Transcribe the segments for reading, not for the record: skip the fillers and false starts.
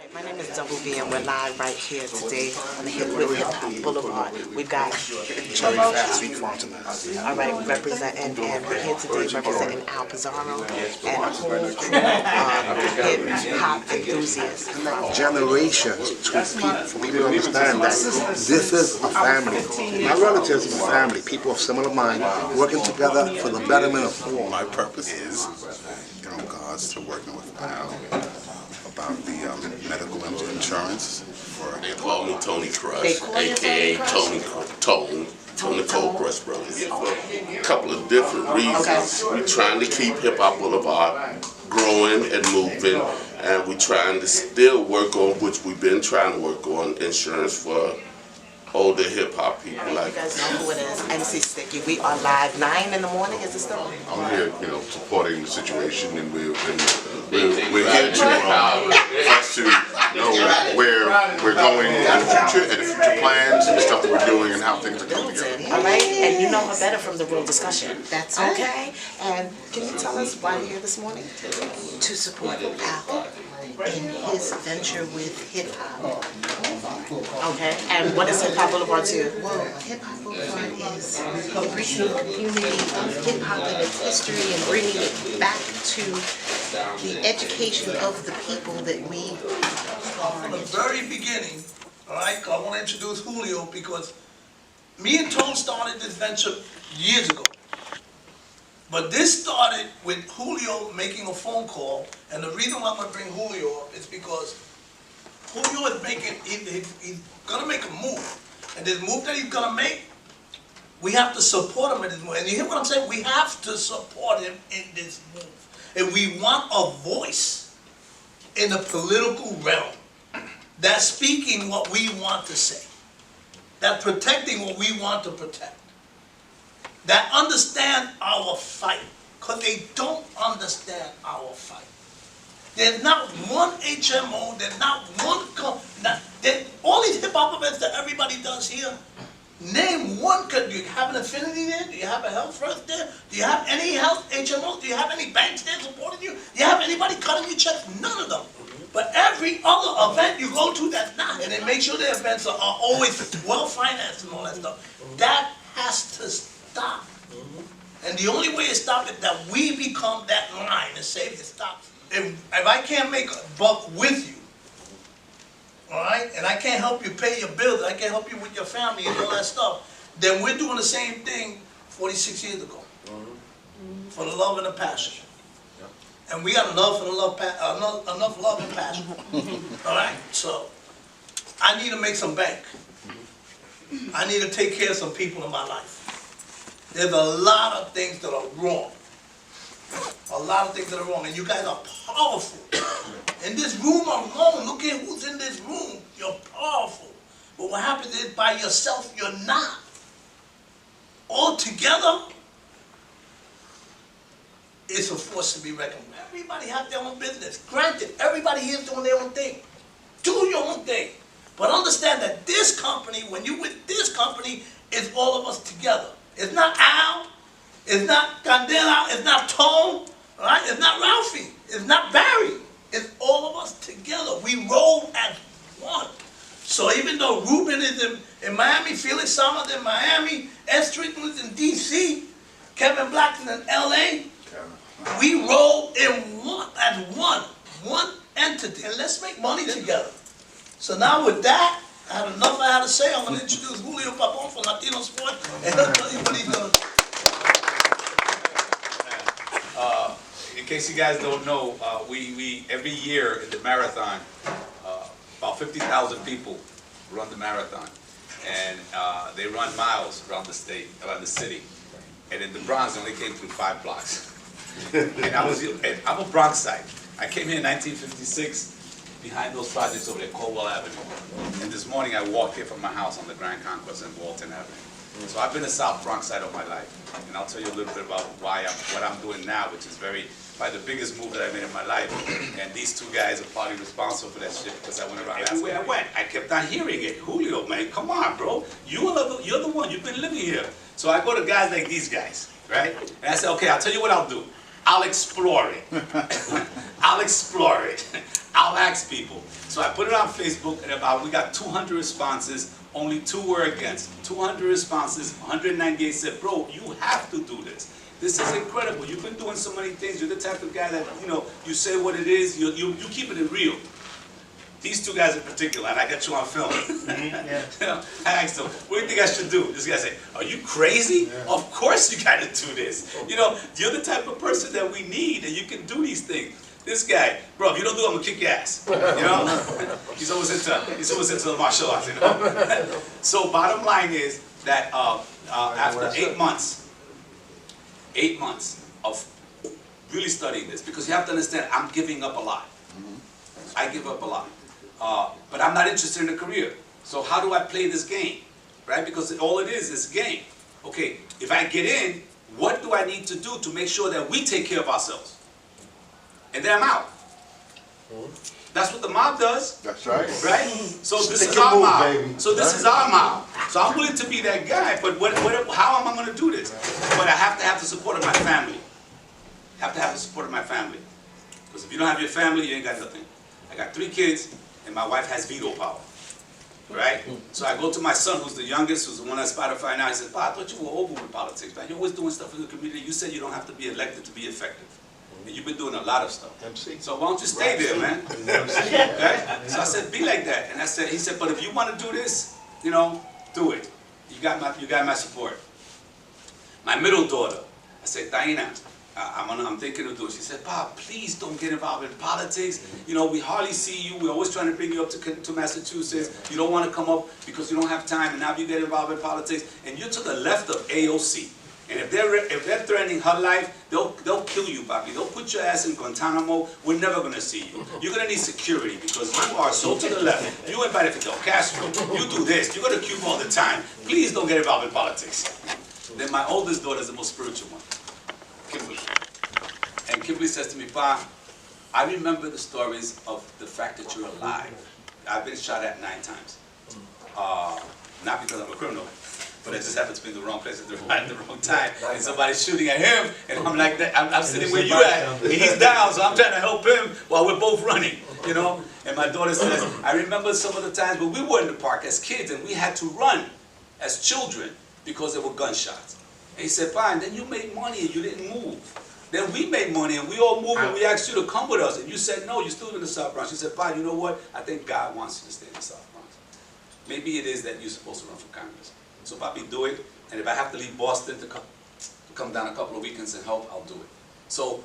right, my name is Blvd and we're live right here today on the with Hip Hop Boulevard. We've got all right, representing, and we're here today representing Al Pizarro and a whole crew of hip hop enthusiasts. Generations for people to understand that this is a family. My relatives are a family, people of similar mind, working together for the betterment of all. My purpose is, in regards to working with Al about the medical insurance. They call me Tony Crush, aka Tony Cole Crush Brothers. A couple of different reasons. We're trying to keep Hip Hop Boulevard growing and moving, and we're trying to still work on, which we've been trying to work on, insurance for older hip hop people. Like, you guys know who it is, MC Sticky. We are live 9 in the morning. Is it still? I'm here, supporting the situation, and we're here to know where we're going in the future, and the future plans and the stuff that we're doing and how things are coming together. All right, and you know her better from the real discussion. That's right. Okay, and can you tell us why you're here this morning? To support Al in his venture with hip hop. Okay, and what is Hip Hop Boulevard to you? Well, Hip Hop Boulevard is bringing the community of hip hop and its history and bringing it back to the education of the people that we are. From the very beginning, all right, I want to introduce Julio because me and Tone started this venture years ago. But this started with Julio making a phone call, and the reason why I'm going to bring Julio up is because Julio is he's going to make a move. And this move that he's going to make, we have to support him in this move. And you hear what I'm saying? We have to support him in this move. And we want a voice in the political realm that's speaking what we want to say, that's protecting what we want to protect, that understand our fight, because they don't understand our fight. There's not one HMO, there's not one, all these hip-hop events that everybody does here, name one. Do you have an affinity there? Do you have a health first there? Do you have any health HMOs? Do you have any banks there supporting you? Do you have anybody cutting your checks? None of them. But every other event you go to that's not, and they make sure the events are always well-financed and all that stuff. That has to stop. And the only way to stop it, that we become that line and say it stops. If I can't make a buck with you, all right, and I can't help you pay your bills, I can't help you with your family and all that stuff, then we're doing the same thing 46 years ago. For the love and the passion. And we got enough of the enough love and passion. All right, so I need to make some bank. I need to take care of some people in my life. There's a lot of things that are wrong. A lot of things that are wrong, and you guys are powerful. In this room alone, look at who's in this room. You're powerful. But what happens is, by yourself, you're not. All together, it's a force to be reckoned with. Everybody has their own business. Granted, everybody here is doing their own thing. Do your own thing. But understand that this company, when you're with this company, it's all of us together. It's not Al, it's not Candela, it's not Tone, right? It's not Ralphie, it's not Barry. It's all of us together. We roll as one. So even though Ruben is in Miami, Felix Summers in Miami, Ed Strickland's in DC, Kevin Black's in LA, we roll in one, as one entity. And let's make money together. So now with that, I had enough I had to say. I'm going to introduce Julio Papon from Latino Sports, and he'll tell you what he's going to do. In case you guys don't know, we every year in the marathon, about 50,000 people run the marathon, and they run miles around the state, around the city. And in the Bronx, they only came through 5 blocks. And I'm a Bronxite. I came here in 1956 behind those projects over there, Colwell Avenue. And this morning I walked here from my house on the Grand Concourse in Walton Avenue. So I've been a South Bronxite all my life. And I'll tell you a little bit about what I'm doing now, which is probably the biggest move that I made in my life. And these two guys are partly responsible for that shit, because I went around everywhere I went. I kept on hearing it. Julio, man, come on, bro. You're the one. You've been living here. So I go to guys like these guys, right? And I say, okay, I'll tell you what I'll do. I'll explore it. I'll explore it. I'll ask people. So I put it on Facebook, and we got 200 responses. Only 2 were against. 200 responses, 198 said, bro, you have to do this. This is incredible. You've been doing so many things. You're the type of guy that, you know, you say what it is, you keep it real. These 2 guys in particular, and I got you on film. I asked them, what do you think I should do? This guy said, are you crazy? Yeah. Of course you got to do this. You know, you're the type of person that we need, and you can do these things. This guy, bro, if you don't do it, I'm gonna kick your ass. You know? He's always into the martial arts, you know? So bottom line is that after 8 months of really studying this, because you have to understand, I'm giving up a lot. I give up a lot. But I'm not interested in a career. So how do I play this game? Right? Because all it is a game. Okay, if I get in, what do I need to do to make sure that we take care of ourselves? And then I'm out. That's what the mob does. That's right. Right? So this is our mob. So this is our mob. So I'm willing to be that guy, but how am I going to do this? But I have to have the support of my family. Have to have the support of my family. Because if you don't have your family, you ain't got nothing. I got 3 kids, and my wife has veto power. Right? So I go to my son, who's the youngest, who's the one at Spotify now. He said, Pa, I thought you were over with politics, man. You're always doing stuff in the community. You said you don't have to be elected to be effective. And you've been doing a lot of stuff. So why don't you stay there, man? Okay? So I said, be like that. And he said, but if you want to do this, you know, do it. You got my support. My middle daughter, I said, Taina, I'm thinking of doing it. She said, Pa, please don't get involved in politics. You know, we hardly see you. We're always trying to bring you up to Massachusetts. You don't want to come up because you don't have time, and now you get involved in politics. And you're to the left of AOC. And if they're threatening her life, they'll kill you, papi. They'll put your ass in Guantanamo. We're never going to see you. You're going to need security because you are so to the left. You invited Fidel Castro. You do this. You go to Cuba all the time. Please don't get involved in politics. Then my oldest daughter is the most spiritual one, Kimberly. And Kimberly says to me, Pa, I remember the stories of the fact that you're alive. I've been shot at 9 times. Not because I'm a criminal, but I just happened to be in the wrong place at the wrong time. And somebody's shooting at him, and I'm like, I'm sitting where you at, and he's down, so I'm trying to help him while we're both running, you know? And my daughter says, I remember some of the times when we were in the park as kids, and we had to run as children because there were gunshots. And he said, Pa, and then you made money and you didn't move. Then we made money and we all moved and we asked you to come with us. And you said, no, you're still in the South Bronx. She said, Pa, you know what? I think God wants you to stay in the South Bronx. Maybe it is that you're supposed to run for Congress. So Papi, do it. And if I have to leave Boston to come down a couple of weekends and help, I'll do it. So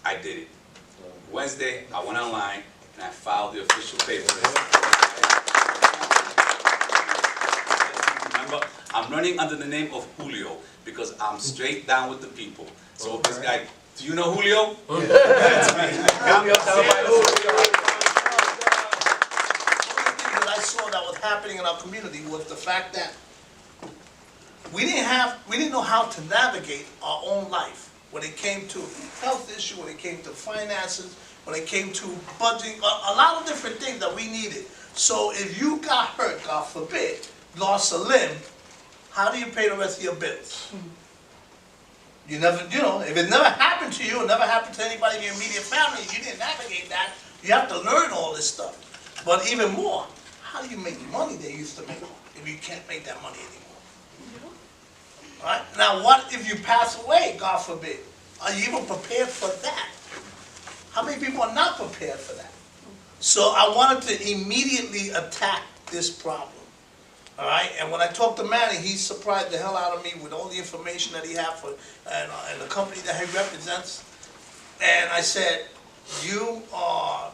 I did it. Wednesday, I went online and I filed the official papers. Remember, I'm running under the name of Julio because I'm straight down with the people. So this guy, do you know Julio? Yeah. That's me. Julio, I saw that was happening in our community was the fact that we didn't know how to navigate our own life when it came to health issue, when it came to finances, when it came to budgeting, a lot of different things that we needed. So if you got hurt, God forbid, lost a limb, how do you pay the rest of your bills? You never, you know, if it never happened to you, it never happened to anybody in your immediate family, you didn't navigate that, you have to learn all this stuff. But even more, how do you make the money they used to make if you can't make that money anymore? All right? Now what if you pass away, God forbid? Are you even prepared for that? How many people are not prepared for that? So I wanted to immediately attack this problem. All right, and when I talked to Manny, he surprised the hell out of me with all the information that he had for and the company that he represents. And I said, you are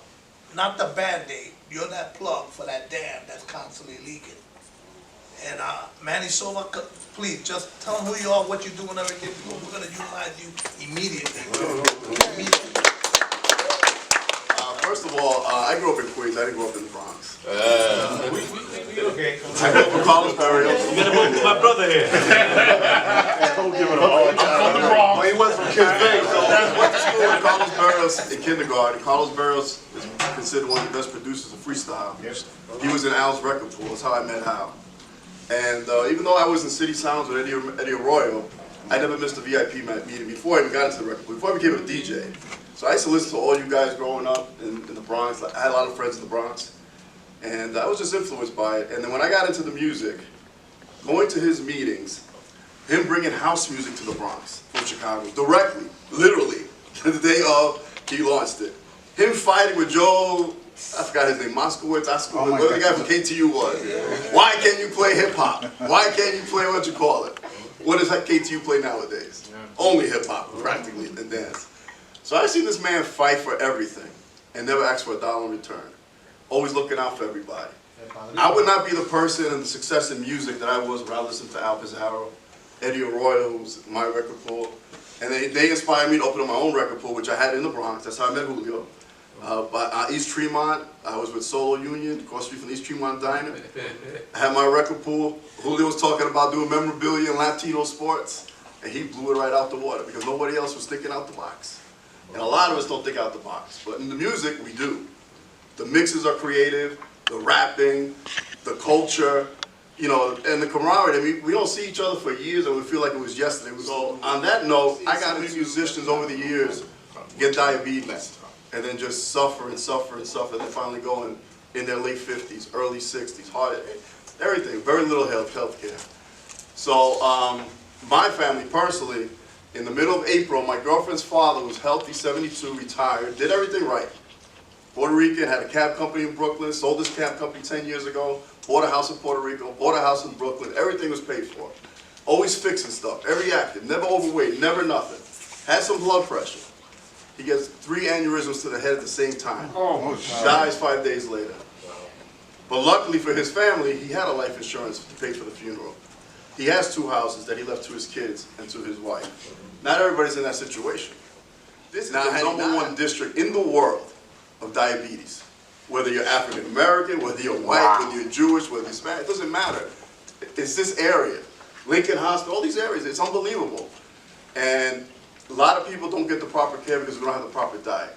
not the Band-Aid, you're that plug for that dam that's constantly leaking. And Manny Silva, please just tell them who you are, what you do, and everything. We're going to utilize you immediately. First of all, I grew up in Queens. I didn't grow up in the Bronx. Okay. I grew up in Carlos Barrios. You gotta move to my brother here. Don't give it a hard time. Well, he was from Kids Bay, so I went to school with Carlos Barrios in kindergarten. Carlos Barrios is considered one of the best producers of freestyle. He was in Al's record pool. That's how I met Al. And even though I was in City Sounds with Eddie Arroyo, I never missed a VIP meeting before I even got into the record pool, before I became a DJ. So I used to listen to all you guys growing up in the Bronx. I had a lot of friends in the Bronx. And I was just influenced by it. And then when I got into the music, going to his meetings, him bringing house music to the Bronx from Chicago, directly, literally, the day of, he launched it. Him fighting with Joe, I forgot his name, Moskowitz, whatever the guy from KTU was. Why can't you play hip hop? Why can't you play what you call it? What does KTU play nowadays? Only hip hop, practically, and dance. So I seen this man fight for everything and never ask for $1 in return. Always looking out for everybody. I would not be the person and the success in music that I was when I listened to Al Pizarro, Eddie Arroyo, who was my record pool. And they inspired me to open up my own record pool, which I had in the Bronx. That's how I met Julio. East Tremont, I was with Solo Union, across the street from East Tremont Diner. I had my record pool. Julio was talking about doing memorabilia and Latino sports, and he blew it right out the water because nobody else was thinking out the box. And a lot of us don't think out the box, but in the music, we do. The mixes are creative, the rapping, the culture, you know, and the camaraderie. I mean, we don't see each other for years and we feel like it was yesterday. So on that note, I got into musicians over the years get diabetes and then just suffer and suffer and suffer, and then finally going in their late 50s, early 60s, heart, everything, very little health care. So my family personally, in the middle of April, my girlfriend's father was healthy, 72, retired, did everything right. Puerto Rican, had a cab company in Brooklyn, sold this cab company 10 years ago, bought a house in Puerto Rico, bought a house in Brooklyn, everything was paid for. Always fixing stuff, every active, never overweight, never nothing. Had some blood pressure. He gets 3 aneurysms to the head at the same time. Dies 5 days later. But luckily for his family, he had a life insurance to pay for the funeral. He has 2 houses that he left to his kids and to his wife. Not everybody's in that situation. This is the #1 district in the world of diabetes. Whether you're African American, whether you're white, whether you're Jewish, whether you're Spanish, it doesn't matter. It's this area. Lincoln Hospital, all these areas, it's unbelievable. And a lot of people don't get the proper care because we don't have the proper diet.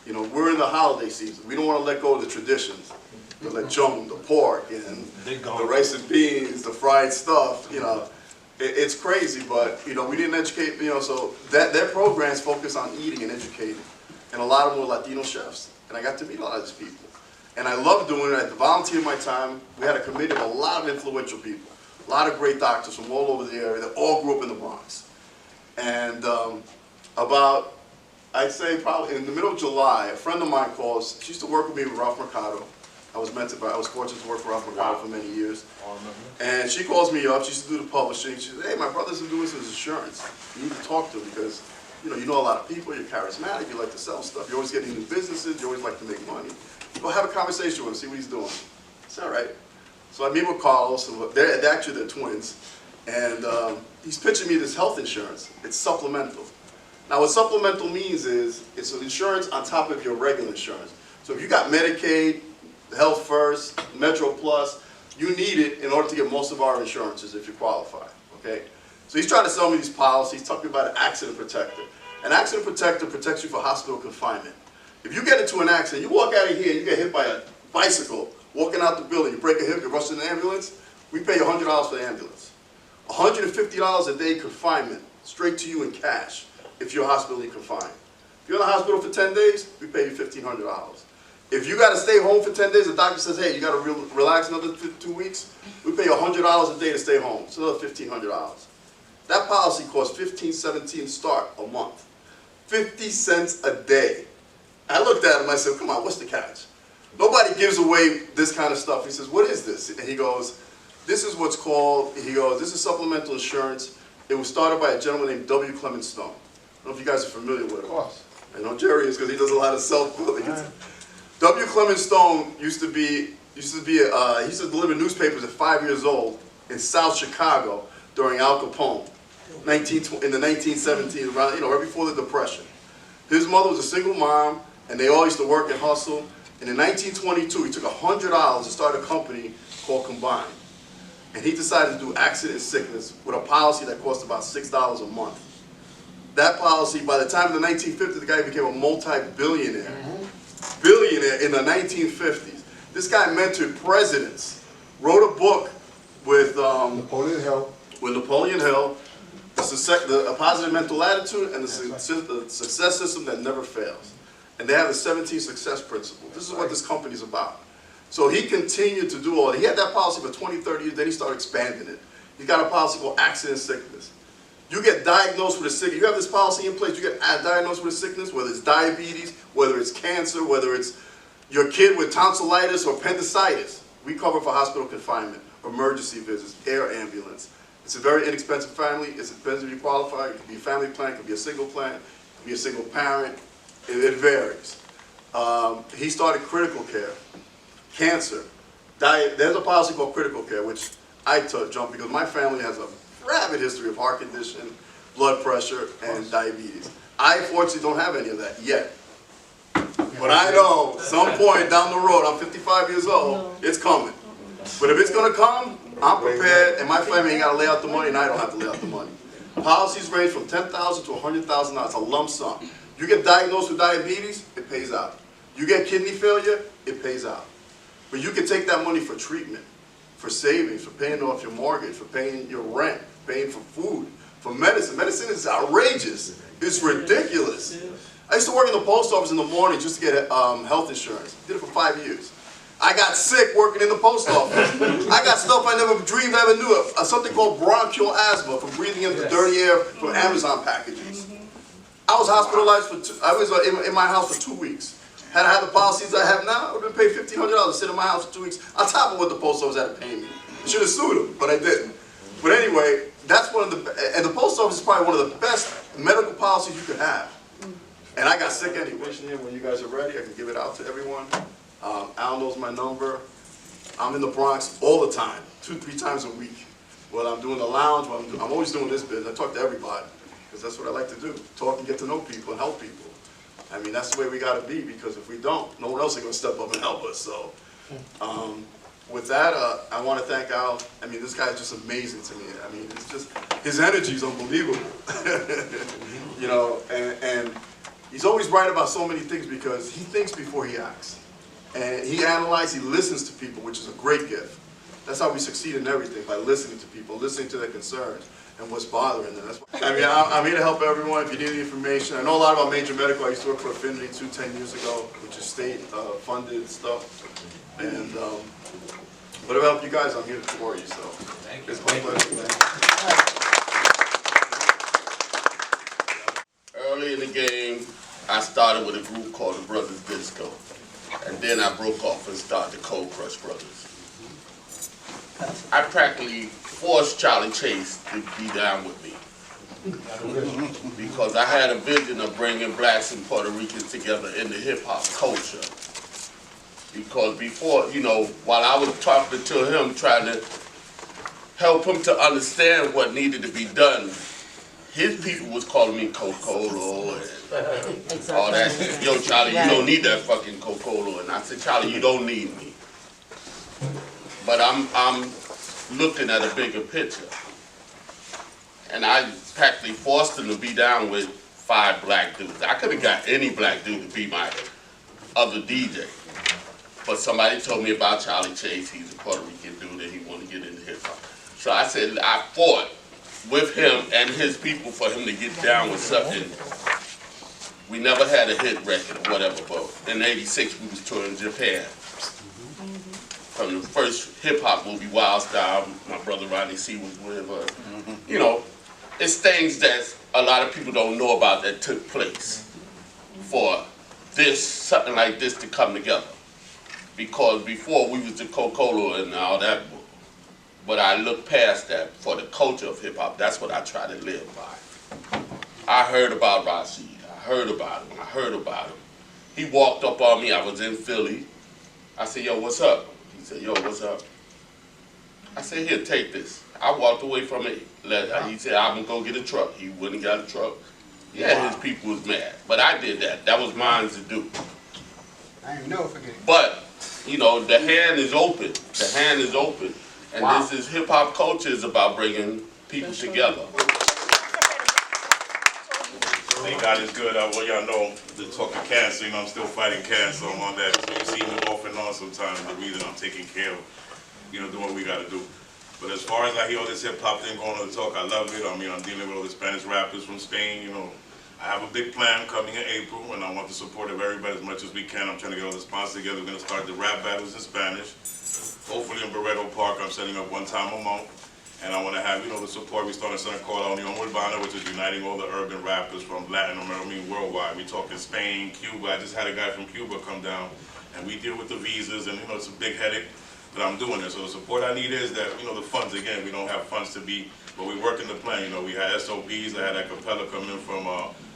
You know, we're in the holiday season. We don't want to let go of the traditions. The lechon, the pork, and the rice and beans, the fried stuff, you know. It's crazy, but, you know, we didn't educate, you know, so their programs focus on eating and educating. And a lot of them were Latino chefs. And I got to meet a lot of these people. And I love doing it. I volunteered my time. We had a committee of a lot of influential people, a lot of great doctors from all over the area that all grew up in the Bronx. And about, I'd say probably in the middle of July, a friend of mine calls. She used to work with me with Ralph Mercado. I was fortunate to work for Ralph Mercado for many years. And she calls me up. She used to do the publishing. She said, hey, my brother's doing some insurance. You need to talk to him because you know a lot of people, you're charismatic, you like to sell stuff, you're always getting new businesses, you always like to make money. Go have a conversation with him, see what he's doing. It's all right. So I meet with Carlos, and they're twins, and he's pitching me this health insurance. It's supplemental. Now what supplemental means is, it's an insurance on top of your regular insurance. So if you got Medicaid, Health First, Metro Plus, you need it in order to get most of our insurances if you qualify, okay? So he's trying to sell me these policies, talking about an accident protector. An accident protector protects you for hospital confinement. If you get into an accident, you walk out of here and you get hit by a bicycle, walking out the building, you break a hip, you rush to the ambulance, we pay you $100 for the ambulance. $150 a day confinement, straight to you in cash, if you're hospitally confined. If you're in the hospital for 10 days, we pay you $1,500. If you got to stay home for 10 days, the doctor says, hey, you got to relax another 2 weeks, we pay you $100 a day to stay home, so another $1,500. That policy costs $15, $17 start a month. 50 cents a day. I looked at him, I said, come on, what's the catch? Nobody gives away this kind of stuff. He says, what is this? And he goes, this is what's called, this is supplemental insurance. It was started by a gentleman named W. Clement Stone. I don't know if you guys are familiar with him. Of course. I know Jerry is because he does a lot of self-building. W. Clement Stone he used to deliver newspapers at 5 years old in South Chicago during Al Capone. In the 1970s, around, right before the Depression. His mother was a single mom, and they all used to work and hustle. And in 1922, he took $100 to start a company called Combine. And he decided to do accident and sickness with a policy that cost about $6 a month. That policy, by the time in the 1950s, the guy became a multi-billionaire. Billionaire in the 1950s. This guy mentored presidents, wrote a book with Napoleon Hill, The a positive mental attitude and the success system that never fails. And they have the 17 success principles. This is what this company's about. So he continued to do all that. He had that policy for 20, 30 years, then he started expanding it. He got a policy called accident sickness. You get diagnosed with a sickness, you have this policy in place, you get diagnosed with a sickness, whether it's diabetes, whether it's cancer, whether it's your kid with tonsillitis or appendicitis. We cover for hospital confinement, emergency visits, air ambulance. It's a very inexpensive family, it's expensive to be qualified, it could be a family plan, it could be a single plan, it could be a single parent, it varies. He started critical care, cancer, there's a policy called critical care, which I jumped because my family has a rapid history of heart condition, blood pressure, and diabetes. I fortunately don't have any of that yet. But I know some point down the road, I'm 55 years old, it's coming. But if it's gonna come, I'm prepared, and my family ain't gotta lay out the money, and I don't have to lay out the money. Policies range from $10,000 to $100,000, it's a lump sum. You get diagnosed with diabetes, it pays out. You get kidney failure, it pays out. But you can take that money for treatment, for savings, for paying off your mortgage, for paying your rent, paying for food, for medicine. Medicine is outrageous. It's ridiculous. I used to work in the post office in the morning just to get health insurance. Did it for 5 years. I got sick working in the post office. I got stuff I never dreamed I ever knew of. Something called bronchial asthma from breathing in the dirty air from Amazon packages. I was hospitalized I was in my house for 2 weeks. Had I had the policies I have now, I would have been paid $1,500 to sit in my house for 2 weeks on top of what the post office had to pay me. I should have sued them, but I didn't. But anyway, that's one of the, and the post office is probably one of the best medical policies you could have. And I got sick anyway. When you guys are ready, I can give it out to everyone. Al knows my number. I'm in the Bronx all the time, 2-3 times a week. Whether I'm doing the lounge, I'm always doing this business. I talk to everybody, because that's what I like to do. Talk and get to know people and help people. I mean, that's the way we got to be, because if we don't, no one else is going to step up and help us. So, with that, I want to thank Al. I mean, this guy's just amazing to me. I mean, it's just, his energy is unbelievable. You know, and he's always right about so many things because he thinks before he acts. And he analyzes, he listens to people, which is a great gift. That's how we succeed in everything, by listening to people, listening to their concerns and what's bothering them. I mean, I'm here to help everyone if you need any information. I know a lot about major medical. I used to work for Affinity 10 years ago, which is state-funded stuff. And whatever help you guys, I'm here for you. So Thank you. It's my pleasure. Early in the game, I started with a group called the Brothers Disco. And then I broke off and started the Cold Crush Brothers. I practically forced Charlie Chase to be down with me. Because I had a vision of bringing blacks and Puerto Ricans together in the hip-hop culture. Because before, you know, while I was talking to him, trying to help him to understand what needed to be done, his people was calling me Coca-Cola and all that. Yo, Charlie, you don't need that fucking Coca-Cola. And I said, Charlie, you don't need me. But I'm looking at a bigger picture. And I practically forced him to be down with 5 black dudes. I could have got any black dude to be my other DJ. But somebody told me about Charlie Chase. He's a Puerto Rican dude and he wanted to get into hip hop. So I said, I fought with him and his people for him to get down with something. We never had a hit record or whatever, but in '86 we was touring Japan. From the first hip-hop movie, Wild Style, my brother Ronnie C. was with us. You know, it's things that a lot of people don't know about that took place for this, something like this to come together. Because before we was the Coca-Cola and all that, but I look past that for the culture of hip-hop. That's what I try to live by. I heard about Rashid. I heard about him. He walked up on me. I was in Philly. I said, yo, what's up? He said, yo, what's up? I said, here, take this. I walked away from it. He said, I'm going to go get a truck. He went and got a truck. Yeah, his people was mad. But I did that. That was mine to do. I ain't never forget. But, you know, the hand is open. The hand is open. And this is hip-hop culture is about bringing people together. Thank God it's good. Well, y'all know, the talk of cancer, you know, I'm still fighting cancer. I'm on that. So you see me off and on sometimes. The reason I'm taking care of, you know, doing what we got to do. But as far as I hear all this hip hop thing going on the talk, I love it. I mean, I'm dealing with all the Spanish rappers from Spain, you know. I have a big plan coming in April, and I want the support of everybody as much as we can. I'm trying to get all the sponsors together. We're going to start the rap battles in Spanish. Hopefully in Barreto Park, I'm setting up one time a month. And I want to have, you know, the support. We started something called Unión Urbana, which is uniting all the urban rappers from Latin America, I mean worldwide. We talking Spain, Cuba. I just had a guy from Cuba come down, and we deal with the visas, and, you know, it's a big headache. But I'm doing it. So the support I need is that, you know, the funds, again, we don't have funds to be, but we work in the plan. You know, we had SOBs. I had a capella come in from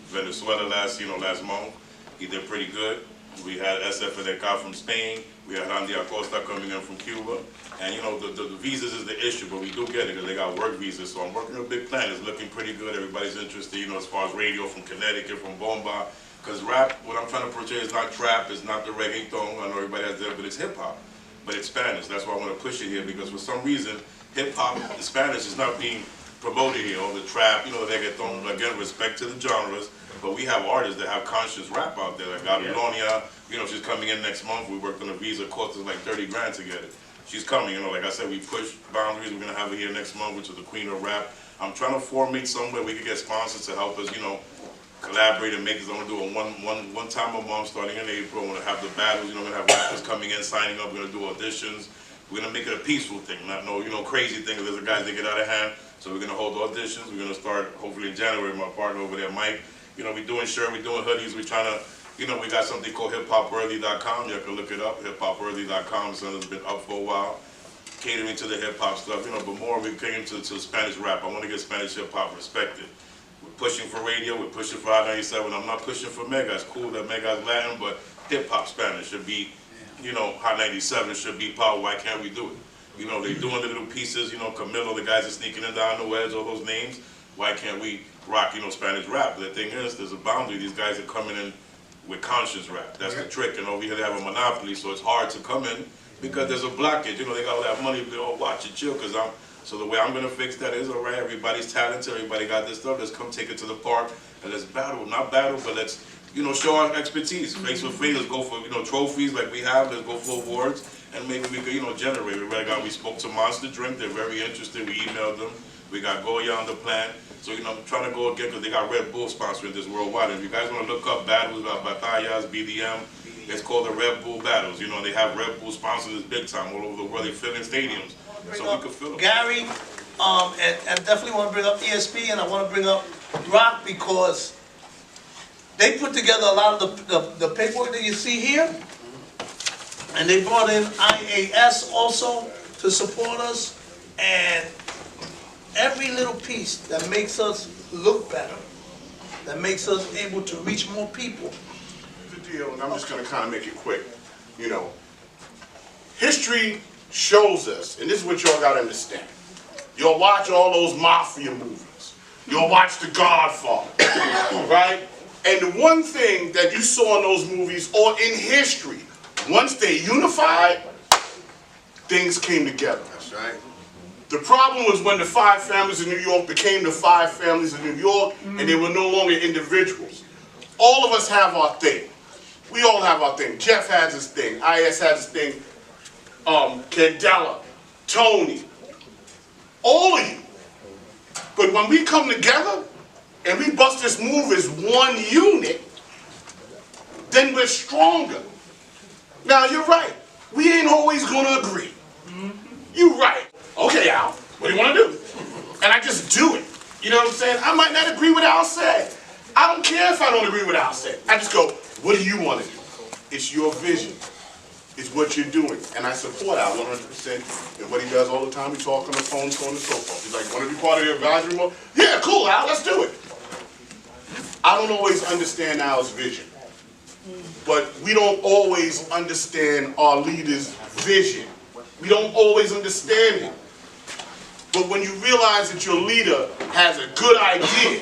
Venezuela last month. He did pretty good. We had SFDK from Spain. We had Randy Acosta coming in from Cuba. And, you know, the visas is the issue, but we do get it because they got work visas. So I'm working a big plan. It's looking pretty good. Everybody's interested, you know, as far as radio from Connecticut, from Bomba. Because rap, what I'm trying to portray is not trap, it's not the reggaeton. I know everybody has that, but it's hip-hop. But it's Spanish. That's why I want to push it here, because for some reason, hip-hop in Spanish is not being promoted here, or the trap, you know, the reggaeton. Again, respect to the genres, but we have artists that have conscious rap out there, like Babylonia, you know, she's coming in next month. We worked on a visa, cost us like 30 grand to get it. She's coming, you know, like I said, we push boundaries. We're going to have her here next month, which is the queen of rap. I'm trying to formate somewhere we could get sponsors to help us, you know, collaborate and make this. I'm going to do it one time a month starting in April. I'm going to have the battles, you know, we're going to have rappers coming in, signing up. We're going to do auditions. We're going to make it a peaceful thing, not no, you know, crazy thing. There's a guys that get out of hand. So we're going to hold auditions. We're going to start hopefully in January. My partner over there, Mike, you know, we're doing shirts, we're doing hoodies. We're trying to, you know, we got something called hiphopworthy.com. You can look it up, hiphopworthy.com. So it's been up for a while, catering to the hip hop stuff, you know, but more we came to Spanish rap. I want to get Spanish hip hop respected. We're pushing for radio, we're pushing for I-97. I'm not pushing for Mega. It's cool that Mega's Latin, but hip hop Spanish should be, you know, Hot 97 should be power. Why can't we do it? You know, they're doing the little pieces, you know, Camilo, the guys are sneaking in down the wedge, all those names. Why can't we rock, you know, Spanish rap? The thing is, there's a boundary. These guys are coming in with conscious rap. That's the trick. And over here they have a monopoly, so it's hard to come in because there's a blockage. You know, they got all that money, they all watch it, chill, because so the way I'm going to fix that is, all right, everybody's talented, everybody got this stuff, let's come take it to the park, and let's battle, not battle, but let's, you know, show our expertise, face with face, let's go for, you know, trophies like we have, let's go for awards, and maybe we could, you know, generate. We spoke to Monster Drink, they're very interested, we emailed them, we got Goya on the plan, so, you know, I'm trying to go again, because they got Red Bull sponsoring this worldwide, and if you guys want to look up battles, batallas, BDM, it's called the Red Bull Battles, you know, they have Red Bull sponsors this big time all over the world, they fill in stadiums. So we could fill them. Gary, and definitely want to bring up ESP, and I want to bring up Rock, because they put together a lot of the paperwork that you see here, and they brought in IAS also to support us, and every little piece that makes us look better, that makes us able to reach more people. Here's the deal, and I'm just going to kind of make it quick. You know, history shows us, and this is what y'all got to understand. You'll watch all those mafia movies. You'll watch The Godfather, right? And the one thing that you saw in those movies, or in history, once they unified, things came together. That's right. The problem was when the 5 families of New York became the 5 families of New York, and they were no longer individuals. All of us have our thing. We all have our thing. Jeff has his thing. IS has his thing. Candela, Tony, all of you. But when we come together and we bust this move as one unit, then we're stronger. Now, you're right. We ain't always going to agree. You're right. Okay, Al, what do you want to do? And I just do it. You know what I'm saying? I might not agree with Al said. I don't care if I don't agree with Al said. I just go, what do you want to do? It's your vision. It's what you're doing. And I support Al 100% in what he does all the time. We talk on the phone, so on and so forth. He's like, want to be part of the advisory board? Yeah, cool, Al, let's do it. I don't always understand Al's vision. But we don't always understand our leader's vision. We don't always understand it. But when you realize that your leader has a good idea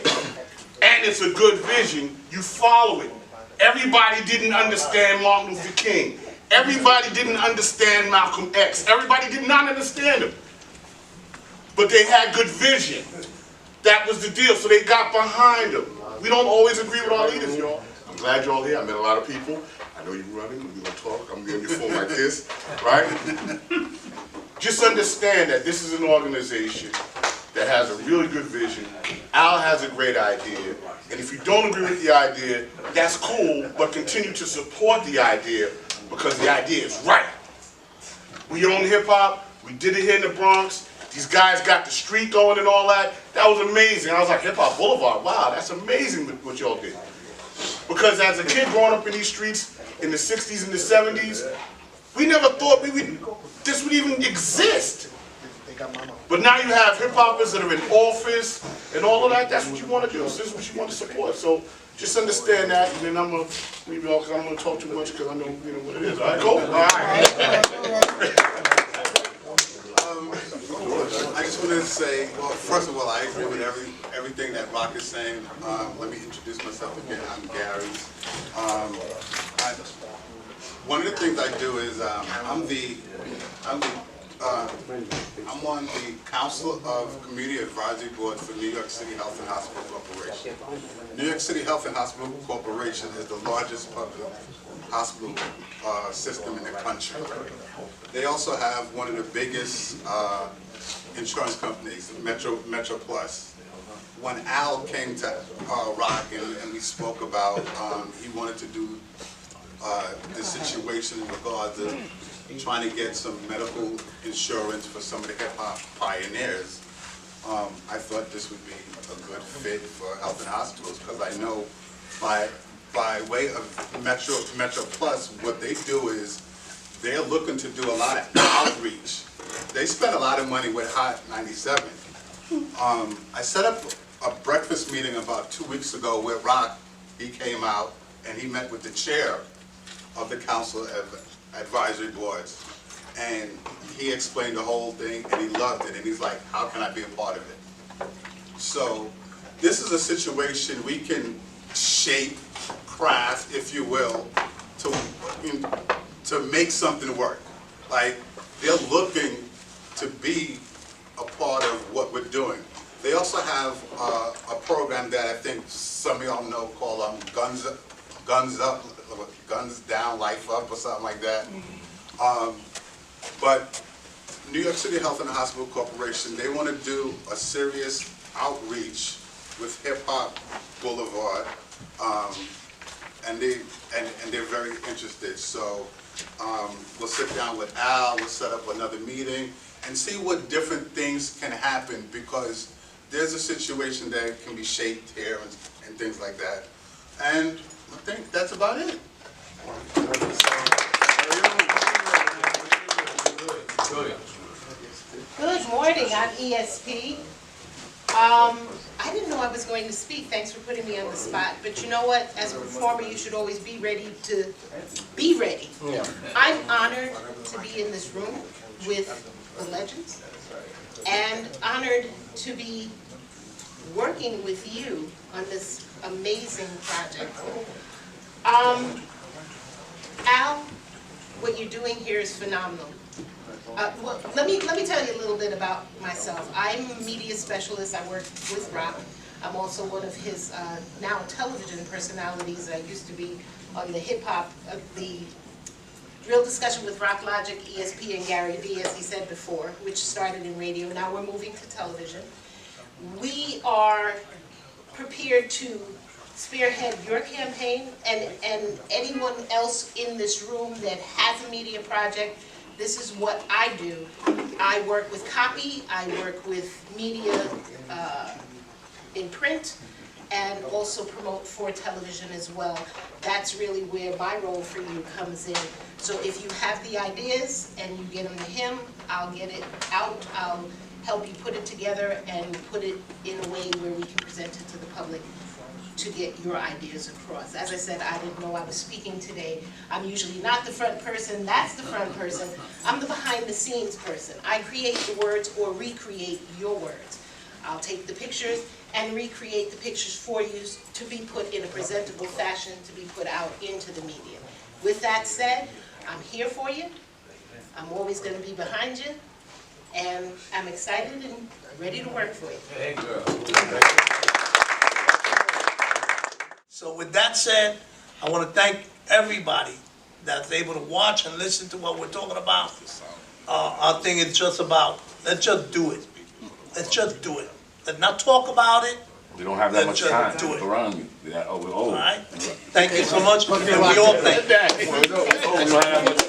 and it's a good vision, you follow it. Everybody didn't understand Martin Luther King. Everybody didn't understand Malcolm X. Everybody did not understand him. But they had good vision. That was the deal, so they got behind him. We don't always agree with our leaders, y'all. I'm glad y'all here. I met a lot of people. I know you're running. We're going to talk. I'm getting your phone like this, right? just understand that this is an organization that has a really good vision. Al has a great idea, and if you don't agree with the idea, that's cool, but continue to support the idea because the idea is right. We own hip-hop, we did it here in the Bronx, these guys got the street going and all that. That was amazing. I was like, Hip Hop Boulevard, wow, that's amazing what y'all did. Because as a kid growing up in these streets in the 60s and the 70s, we never thought this would even exist. But now you have hip-hoppers that are in office and all of that. That's what you want to do. This is what you want to support. So just understand that, and then I'm going to leave y'all because I don't want to talk too much because I know, what it is. All right, cool? All right. I just wanted to say, well, first of all, I agree with everything that Rock is saying. Let me introduce myself again. I'm Gary. One of the things I do is I'm on the Council of Community Advisory Board for New York City Health and Hospital Corporation. New York City Health and Hospital Corporation is the largest public hospital system in the country. They also have one of the biggest insurance companies, Metro Plus. When Al came to Rock and we spoke about he wanted to do the situation in regards to trying to get some medical insurance for some of the hip-hop pioneers, I thought this would be a good fit for health and hospitals because I know by way of Metro Plus, what they do is they're looking to do a lot of outreach. They spend a lot of money with Hot 97. I set up a breakfast meeting about 2 weeks ago with Rock. He came out and he met with the chair of the Council of Advisory Boards, and he explained the whole thing and he loved it, and he's like, how can I be a part of it? So this is a situation we can shape, craft, if you will, to make something work. Like, they're looking to be a part of what we're doing. They also have a program that I think some of y'all know called Guns Down, Life Up, or something like that. But New York City Health and Hospital Corporation, they want to do a serious outreach with Hip Hop Boulevard, and they're very interested. So we'll sit down with Al, we'll set up another meeting, and see what different things can happen, because there's a situation that can be shaped here and things like that. And I think that's about it. Good morning, I'm ESP. I didn't know I was going to speak. Thanks for putting me on the spot. But you know what? As a performer, you should always be ready to be ready. I'm honored to be in this room with the legends, and honored to be working with you on this amazing project. Al, what you're doing here is phenomenal. Well, let me tell you a little bit about myself. I'm a media specialist. I work with Rock. I'm also one of his now television personalities. I used to be on the hip-hop, the Real Discussion with Rock Logic, ESP, and Gary V, as he said before, which started in radio. Now we're moving to television. We are prepared to spearhead your campaign and anyone else in this room that has a media project. This is what I do. I work with copy, I work with media in print, and also promote for television as well. That's really where my role for you comes in. So if you have the ideas and you get them to him, I'll get it out, I'll help you put it together and put it in a way where we can present it to the public to get your ideas across. As I said, I didn't know I was speaking today. I'm usually not the front person, that's the front person. I'm the behind the scenes person. I create the words or recreate your words. I'll take the pictures and recreate the pictures for you to be put in a presentable fashion to be put out into the media. With that said, I'm here for you. I'm always going to be behind you. And I'm excited and ready to work for you. Hey, girl. So with that said, I want to thank everybody that's able to watch and listen to what we're talking about. our thing is just about, let's just do it. Let's just do it. Let's not talk about it, We don't have that much Let's time do it. around you. Yeah, oh, we're old. all right? Thank you so much, and we all thank you. We don't have much